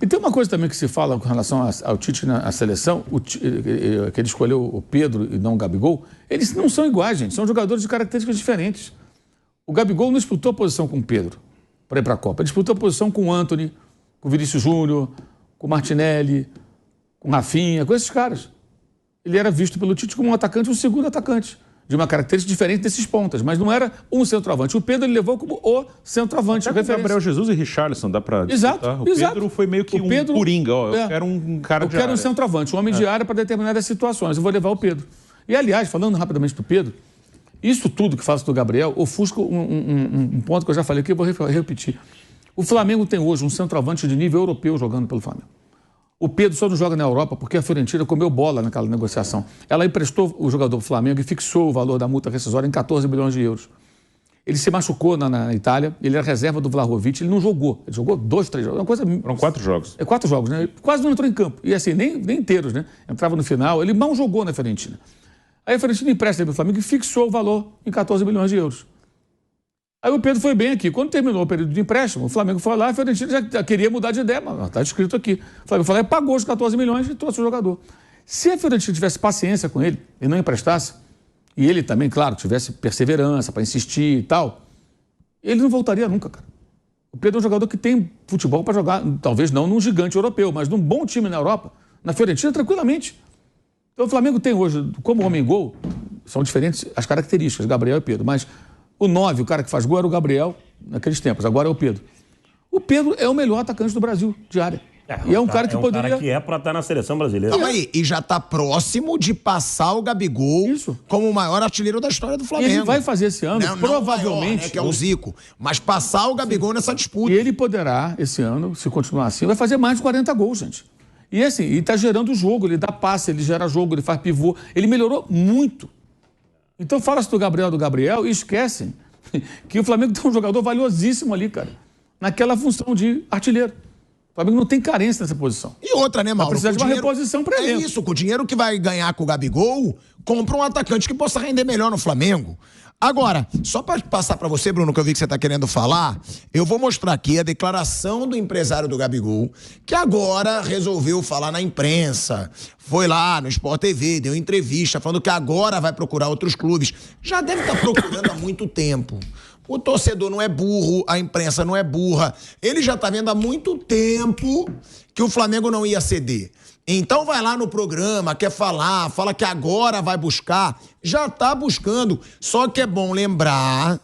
E tem uma coisa também que se fala com relação ao Tite na seleção, que ele escolheu o Pedro e não o Gabigol, eles não são iguais, gente, são jogadores de características diferentes. O Gabigol não disputou a posição com o Pedro para ir para a Copa, ele disputou a posição com o Antony, com o Vinícius Júnior, com o Martinelli, com o Rafinha, com esses caras. Ele era visto pelo Tite como um atacante, um segundo atacante, de uma característica diferente desses pontas, mas não era um centroavante. O Pedro ele levou como o centroavante. Até Gabriel Jesus e Richarlison, dá para disputar. O Pedro foi meio que um coringa. Ó, eu quero um cara de área. Eu quero um centroavante, um homem de área para determinadas situações. Eu vou levar o Pedro. E, aliás, falando rapidamente do Pedro, isso tudo que faço do Gabriel ofusca um ponto que eu já falei aqui, eu vou repetir. O Flamengo tem hoje um centroavante de nível europeu jogando pelo Flamengo. O Pedro só não joga na Europa porque a Fiorentina comeu bola naquela negociação. Ela emprestou o jogador do Flamengo e fixou o valor da multa rescisória em 14 milhões de euros. Ele se machucou na Itália, ele era reserva do Vlahovic, ele não jogou. Ele jogou 2, 3 jogos. Uma coisa... Foram 4 jogos. 4 jogos, né? Quase não entrou em campo. E assim, nem inteiros, né? Entrava no final, ele mal jogou na Fiorentina. Aí a Fiorentina empresta ele para o Flamengo e fixou o valor em 14 milhões de euros. Aí o Pedro foi bem aqui. Quando terminou o período de empréstimo, o Flamengo foi lá, a Fiorentina já queria mudar de ideia, mas está escrito aqui. O Flamengo pagou os 14 milhões e trouxe o jogador. Se a Fiorentina tivesse paciência com ele e não emprestasse, e ele também, claro, tivesse perseverança para insistir e tal, ele não voltaria nunca, cara. O Pedro é um jogador que tem futebol para jogar, talvez não num gigante europeu, mas num bom time na Europa, na Fiorentina, tranquilamente. Então o Flamengo tem hoje, como homem-gol, são diferentes as características, Gabriel e Pedro, mas o 9, o cara que faz gol, era o Gabriel naqueles tempos, agora é o Pedro. O Pedro é o melhor atacante do Brasil, de área. E é um cara que poderia... cara que é para estar na seleção brasileira. Calma aí, e já está próximo de passar o Gabigol como o maior artilheiro da história do Flamengo. Ele vai fazer esse ano, provavelmente... Não maior, né, que é o Zico, mas passar o Gabigol nessa disputa. E ele poderá, esse ano, se continuar assim, vai fazer mais de 40 gols, gente. E assim, ele está gerando jogo, ele dá passe, ele gera jogo, ele faz pivô. Ele melhorou muito. Então fala-se do Gabriel e esquecem que o Flamengo tem um jogador valiosíssimo ali, cara, naquela função de artilheiro. O Flamengo não tem carência nessa posição. E outra, né, Mauro? Precisa de uma reposição para ele. É isso, com o dinheiro que vai ganhar com o Gabigol, compra um atacante que possa render melhor no Flamengo. Agora, só para passar para você, Bruno, que eu vi que você está querendo falar, eu vou mostrar aqui a declaração do empresário do Gabigol, que agora resolveu falar na imprensa, foi lá no Sport TV, deu entrevista, falando que agora vai procurar outros clubes. Já deve estar procurando há muito tempo. O torcedor não é burro, a imprensa não é burra. Ele já está vendo há muito tempo que o Flamengo não ia ceder. Então vai lá no programa, quer falar, fala que agora vai buscar, já está buscando. Só que é bom lembrar,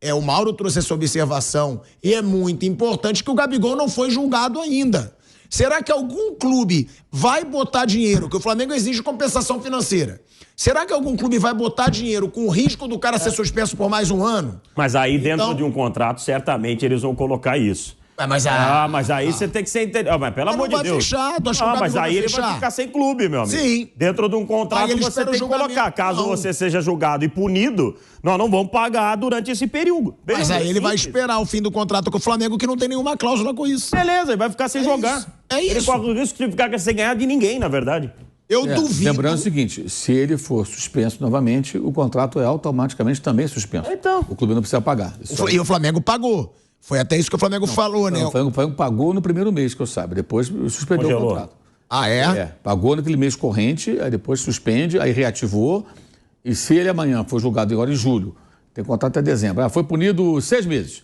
o Mauro trouxe essa observação, e é muito importante que o Gabigol não foi julgado ainda. Será que algum clube vai botar dinheiro, que o Flamengo exige compensação financeira? Será que algum clube vai botar dinheiro com o risco do cara ser suspenso por mais um ano? Mas aí dentro de um contrato, certamente eles vão colocar isso. Mas aí você tem que ser entendeu. Mas pelo amor de Deus. Mas aí ele vai ficar sem clube, meu amigo. Sim. Dentro de um contrato você tem que colocar. Caso você seja julgado e punido, nós não vamos pagar durante esse período. Mas aí ele vai esperar o fim do contrato com o Flamengo, que não tem nenhuma cláusula com isso. Beleza, ele vai ficar sem jogar. Ele corre o risco de ficar sem ganhar de ninguém, na verdade. Eu duvido. Lembrando o seguinte, se ele for suspenso novamente, o contrato é automaticamente também suspenso. Então. O clube não precisa pagar. E o Flamengo pagou. Foi até isso que o Flamengo falou, né? O Flamengo pagou no primeiro mês, que eu saiba. Depois suspendeu o contrato. Ah, é? Pagou naquele mês corrente, aí depois suspende, aí reativou. E se ele amanhã for julgado agora em julho, tem contrato até dezembro, foi punido 6 meses,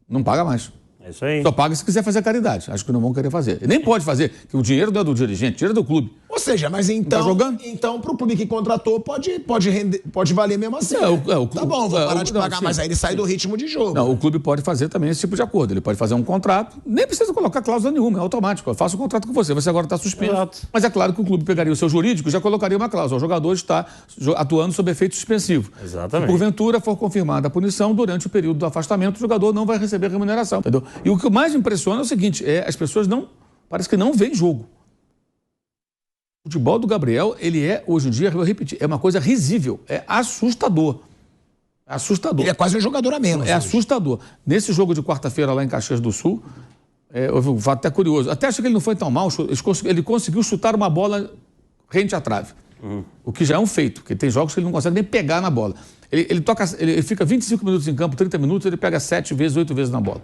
não paga mais. É isso aí. Só paga se quiser fazer caridade. Acho que não vão querer fazer. E nem pode fazer, que o dinheiro não é do dirigente, dinheiro é do clube. Ou seja, mas então pro clube que contratou pode valer mesmo assim. Tá bom, vou parar de pagar, mas aí ele sai do ritmo de jogo. Não, o clube pode fazer também esse tipo de acordo. Ele pode fazer um contrato, nem precisa colocar cláusula nenhuma, é automático. Eu faço um contrato com você agora está suspenso. Exato. Mas é claro que o clube pegaria o seu jurídico e já colocaria uma cláusula. O jogador está atuando sob efeito suspensivo. Exatamente. Se porventura for confirmada a punição, durante o período do afastamento, o jogador não vai receber remuneração. Entendeu? E o que mais impressiona é o seguinte, as pessoas parece que não veem jogo. O futebol do Gabriel, ele hoje em dia, eu vou repetir, é uma coisa risível, é assustador. Assustador. Ele é quase um jogador a menos. É assustador. Nesse jogo de quarta-feira lá em Caxias do Sul, houve um fato até curioso. Até acho que ele não foi tão mal, ele conseguiu chutar uma bola rente à trave. O que já é um feito, porque tem jogos que ele não consegue nem pegar na bola. Ele fica 25 minutos em campo, 30 minutos, ele pega 7 vezes, 8 vezes na bola.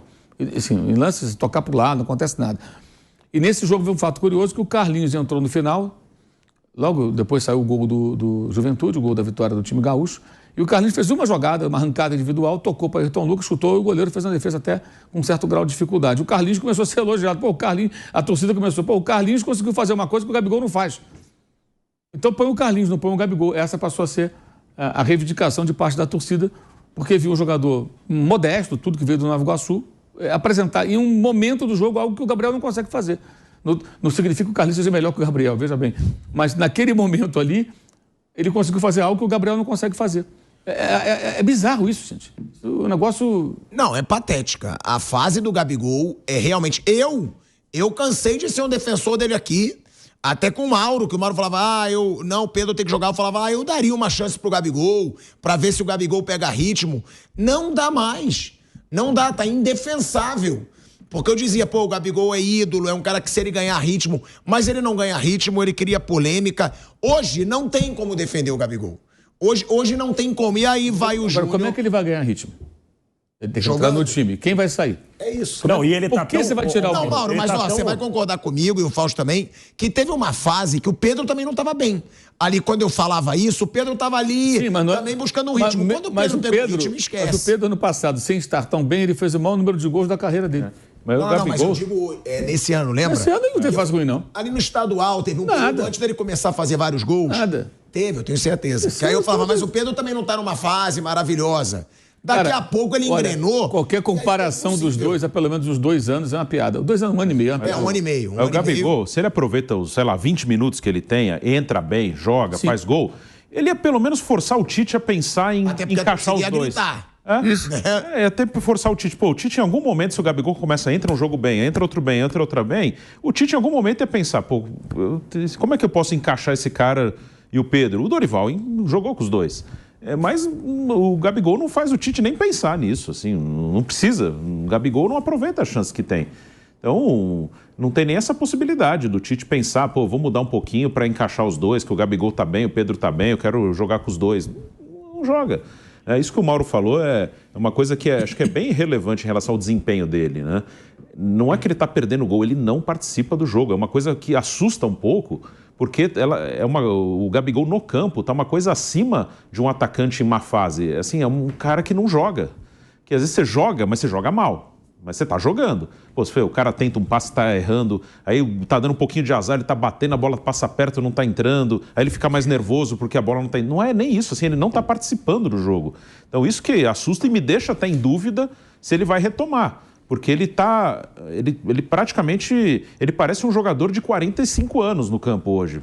Assim, em lances, tocar por lá, não acontece nada. E nesse jogo veio um fato curioso que o Carlinhos entrou no final, logo depois saiu o gol do Juventude, o gol da vitória do time gaúcho, e o Carlinhos fez uma jogada, uma arrancada individual, tocou para Ayrton Lucas, chutou e o goleiro fez uma defesa até com um certo grau de dificuldade. O Carlinhos começou a ser elogiado. Pô, o Carlinhos, a torcida começou, o Carlinhos conseguiu fazer uma coisa que o Gabigol não faz. Então põe o Carlinhos, não põe o Gabigol. Essa passou a ser a reivindicação de parte da torcida, porque viu um jogador modesto, tudo que veio do Nova Iguaçu, apresentar em um momento do jogo algo que o Gabriel não consegue fazer. Não significa que o Carlinhos seja melhor que o Gabriel, veja bem. Mas naquele momento ali, ele conseguiu fazer algo que o Gabriel não consegue fazer. É bizarro isso, gente. O negócio... Não, é patética. A fase do Gabigol é realmente... Eu cansei de ser um defensor dele aqui, até com o Mauro, que o Mauro falava, o Pedro tem que jogar. Eu falava, eu daria uma chance pro Gabigol, pra ver se o Gabigol pega ritmo. Não dá mais. Não dá, tá indefensável. Porque eu dizia, o Gabigol é ídolo, é um cara que se ele ganhar ritmo, mas ele não ganha ritmo, ele cria polêmica. Hoje não tem como defender o Gabigol. Hoje não tem como. E aí vai o Júnior... Como é que ele vai ganhar ritmo? Ele tem que entrar no time. Quem vai sair? É isso. Não, e ele Por que você vai tirar o Pedro? Não, Mauro, mas você vai concordar comigo e o Fausto também, que teve uma fase que o Pedro também não estava bem. Ali, quando eu falava isso, o Pedro estava ali também buscando um ritmo. Quando o Pedro pega o ritmo, esquece. Mas o Pedro, ano passado, sem estar tão bem, ele fez o maior número de gols da carreira dele. Mas mas eu digo, nesse ano, lembra? Nesse ano não teve fase ruim, não. Ali no estadual, teve um período antes dele começar a fazer vários gols. Nada. Teve, eu tenho certeza. Porque aí eu falava, mas o Pedro também não tá numa fase maravilhosa. Daqui a pouco ele engrenou. Qualquer comparação dos dois, há pelo menos uns 2 anos, é uma piada. 2 anos, 1 ano e meio. Um ano e meio. O Gabigol, se ele aproveita os, 20 minutos que ele tenha, entra bem, joga, faz gol, ele ia pelo menos forçar o Tite a pensar em encaixar os dois. Isso. Até forçar o Tite. O Tite, em algum momento, se o Gabigol começa, entra um jogo bem, entra outro bem, entra outra bem, o Tite, em algum momento, ia pensar, como é que eu posso encaixar esse cara e o Pedro? O Dorival jogou com os dois. Mas o Gabigol não faz o Tite nem pensar nisso, assim, não precisa. O Gabigol não aproveita a chance que tem. Então, não tem nem essa possibilidade do Tite pensar, vou mudar um pouquinho para encaixar os dois, que o Gabigol tá bem, o Pedro tá bem, eu quero jogar com os dois. Não joga. Isso que o Mauro falou é uma coisa que acho que é bem relevante em relação ao desempenho dele, né? Não é que ele está perdendo gol, ele não participa do jogo. É uma coisa que assusta um pouco, porque o Gabigol no campo está uma coisa acima de um atacante em má fase. Assim, é um cara que não joga. Que às vezes você joga, mas você joga mal. Mas você tá jogando. O cara tenta um passe, tá errando, aí tá dando um pouquinho de azar, ele tá batendo, a bola passa perto, não tá entrando, aí ele fica mais nervoso porque a bola não tá... Não é nem isso, assim, ele não tá participando do jogo. Então isso que assusta e me deixa até em dúvida se ele vai retomar. Porque ele praticamente, ele parece um jogador de 45 anos no campo hoje.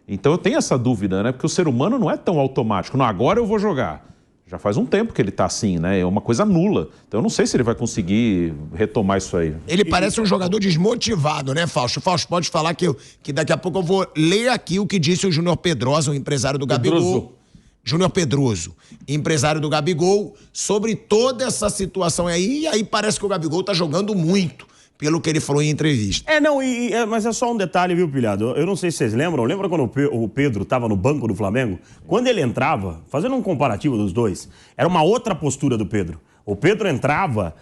Então eu tenho essa dúvida, né? Porque o ser humano não é tão automático. Não, agora eu vou jogar. Já faz um tempo que ele tá assim, né? É uma coisa nula. Então eu não sei se ele vai conseguir retomar isso aí. Ele parece um jogador desmotivado, né, Fausto? Fausto, pode falar que daqui a pouco eu vou ler aqui o que disse o Júnior Pedrosa, o empresário do Gabigol. Júnior Pedroso, empresário do Gabigol, sobre toda essa situação aí. E aí parece que o Gabigol tá jogando muito, pelo que ele falou em entrevista. Mas é só um detalhe, viu, Pilhado? Eu não sei se vocês lembram. Lembra quando o Pedro estava no banco do Flamengo? Quando ele entrava, fazendo um comparativo dos dois, era uma outra postura do Pedro. O Pedro entrava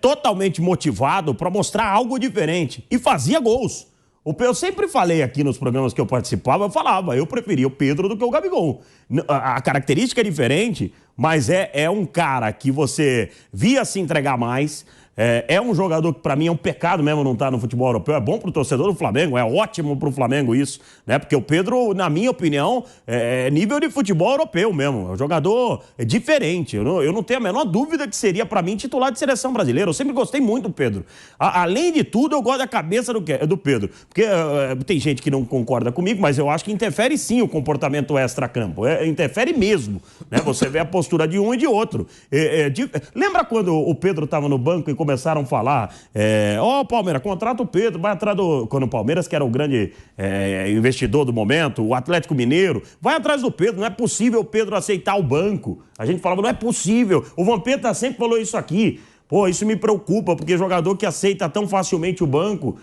totalmente motivado para mostrar algo diferente e fazia gols. Eu sempre falei aqui nos programas que eu participava, eu preferia o Pedro do que o Gabigol. A característica é diferente, mas é um cara que você via se entregar mais. É um jogador que, pra mim, é um pecado mesmo não estar no futebol europeu. É bom pro torcedor do Flamengo, é ótimo pro Flamengo isso, né? Porque o Pedro, na minha opinião, é nível de futebol europeu mesmo. É um jogador diferente. Eu não tenho a menor dúvida que seria, pra mim, titular de seleção brasileira. Eu sempre gostei muito do Pedro. Além de tudo, eu gosto da cabeça do Pedro. Porque tem gente que não concorda comigo, mas eu acho que interfere sim o comportamento extra-campo. Interfere mesmo, né? Você vê a postura de um e de outro. Lembra quando o Pedro estava no banco e começaram a falar, Palmeiras, contrata o Pedro, vai atrás quando o Palmeiras, que era o grande investidor do momento, o Atlético Mineiro, vai atrás do Pedro, não é possível o Pedro aceitar o banco. A gente falava, não é possível. O Vampeta sempre falou isso aqui. Pô, isso me preocupa, porque jogador que aceita tão facilmente o banco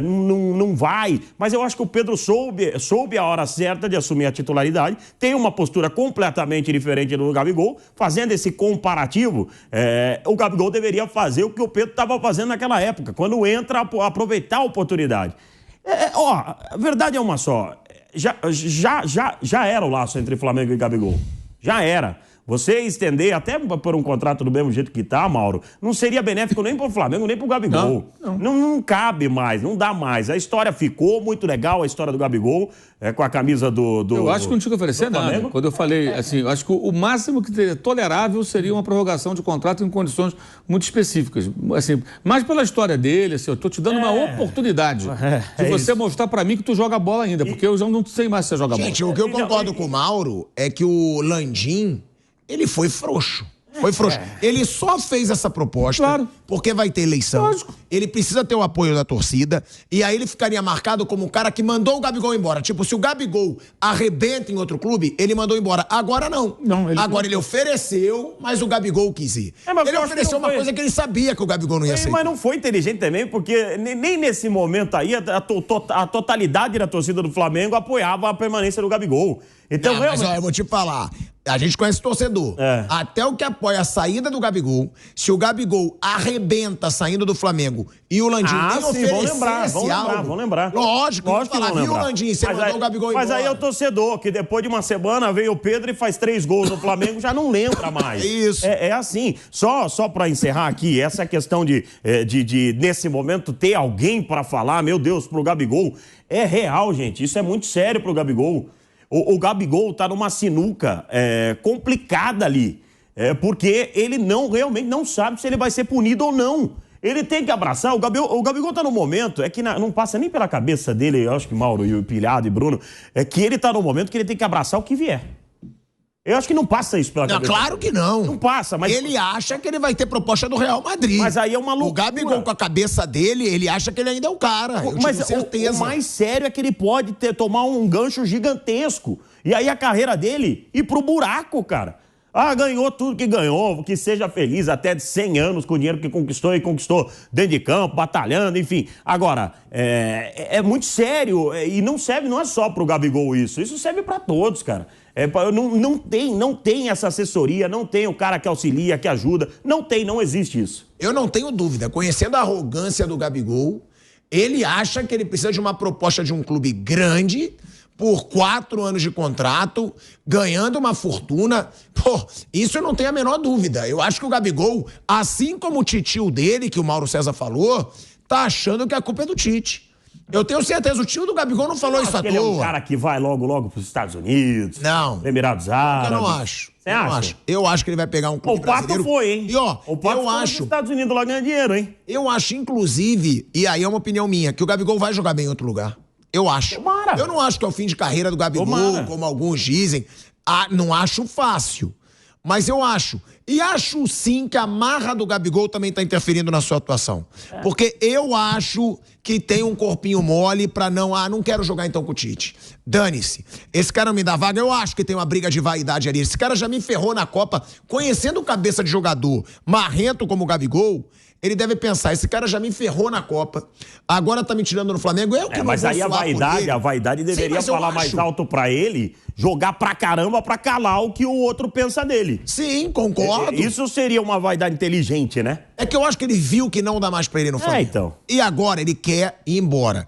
não vai. Mas eu acho que o Pedro soube a hora certa de assumir a titularidade, tem uma postura completamente diferente do Gabigol, fazendo esse comparativo. O Gabigol deveria fazer o que o Pedro estava fazendo naquela época, quando entra, aproveitar a oportunidade. A verdade é uma só. Já era o laço entre Flamengo e Gabigol. Já era. Você estender até por um contrato do mesmo jeito que tá, Mauro, não seria benéfico nem pro Flamengo, nem pro Gabigol. Não cabe mais, não dá mais. A história ficou muito legal, a história do Gabigol, com a camisa do Eu acho que não tinha que oferecer nada. Quando eu falei, assim, eu acho que o máximo que seria tolerável seria uma prorrogação de contrato em condições muito específicas. Assim, mais pela história dele, assim, eu tô te dando uma oportunidade de você mostrar pra mim que tu joga bola ainda, porque eu já não sei mais se você joga bola. Gente, o que eu concordo com o Mauro é que o Landim, ele foi frouxo. Foi frouxo. Ele só fez essa proposta porque vai ter eleição. Lógico. Ele precisa ter o apoio da torcida. E aí ele ficaria marcado como o cara que mandou o Gabigol embora. Tipo, se o Gabigol arrebenta em outro clube, ele mandou embora. Agora não. Agora ele ofereceu, mas o Gabigol quis ir. Ele ofereceu uma coisa que ele sabia que o Gabigol não ia aceitar. Mas não foi inteligente também, porque nem nesse momento aí a totalidade da torcida do Flamengo apoiava a permanência do Gabigol. Então, mas ó, eu vou te falar. A gente conhece o torcedor. Até o que apoia a saída do Gabigol, se o Gabigol arrebenta saindo do Flamengo e o Landim nem oferecesse algo... Vamos lembrar. Lógico que falar, viu, Landim, você mandou o Gabigol embora. Mas aí é o torcedor, que depois de uma semana veio o Pedro e faz 3 gols no Flamengo, já não lembra mais. Isso. É assim. Só pra encerrar aqui, essa questão de nesse momento, ter alguém pra falar, meu Deus, pro Gabigol, é real, gente. Isso é muito sério pro Gabigol. O Gabigol tá numa sinuca complicada ali, porque ele realmente não sabe se ele vai ser punido ou não. Ele tem que abraçar. O Gabigol tá no momento, que não passa nem pela cabeça dele, eu acho que Mauro e o Pilhado e Bruno, que ele tá no momento que ele tem que abraçar o que vier. Eu acho que não passa isso pela cabeça. Claro que não. Não passa, mas... Ele acha que ele vai ter proposta do Real Madrid. Mas aí é uma loucura. O Gabigol, com a cabeça dele, ele acha que ele ainda é o cara. Mas o mais sério é que ele pode tomar um gancho gigantesco. E aí a carreira dele ir pro buraco, cara. Ganhou tudo que ganhou, que seja feliz até de 100 anos com o dinheiro que conquistou e conquistou dentro de campo, batalhando, enfim. Agora, é muito sério e não é só pro Gabigol isso serve pra todos, cara. Não tem essa assessoria, não tem o cara que auxilia, que ajuda, não existe isso. Eu não tenho dúvida, conhecendo a arrogância do Gabigol, ele acha que ele precisa de uma proposta de um clube grande, por 4 anos de contrato, ganhando uma fortuna. Pô, isso eu não tenho a menor dúvida. Eu acho que o Gabigol, assim como o titio dele, que o Mauro César falou, tá achando que a culpa é do Tite. Eu tenho certeza, o tio do Gabigol não falou isso à toa. Ele é um cara que vai logo pros Estados Unidos. Não. Emirados Árabes. Eu não acho. Você acha? Eu acho que ele vai pegar um clube brasileiro. O Pato foi, hein? E ó, o Pato foi nos Estados Unidos lá ganhando dinheiro, hein? Eu acho, inclusive, e aí é uma opinião minha, que o Gabigol vai jogar bem em outro lugar. Eu acho. Tomara. Eu não acho que é o fim de carreira do Gabigol, como alguns dizem. Não acho fácil. Mas eu acho. E acho sim que a marra do Gabigol também está interferindo na sua atuação. Porque eu acho que tem um corpinho mole pra não quero jogar então com o Tite. Dane-se. Esse cara não me dá vaga, eu acho que tem uma briga de vaidade ali. Esse cara já me ferrou na Copa, conhecendo cabeça de jogador marrento como o Gabigol. Ele deve pensar, esse cara já me ferrou na Copa, agora tá me tirando no Flamengo, eu que não vou Mas aí a vaidade deveria falar mais alto pra ele, jogar pra caramba pra calar o que o outro pensa dele. Sim, concordo. Isso seria uma vaidade inteligente, né? É que eu acho que ele viu que não dá mais pra ele no Flamengo. Então. E agora ele quer ir embora.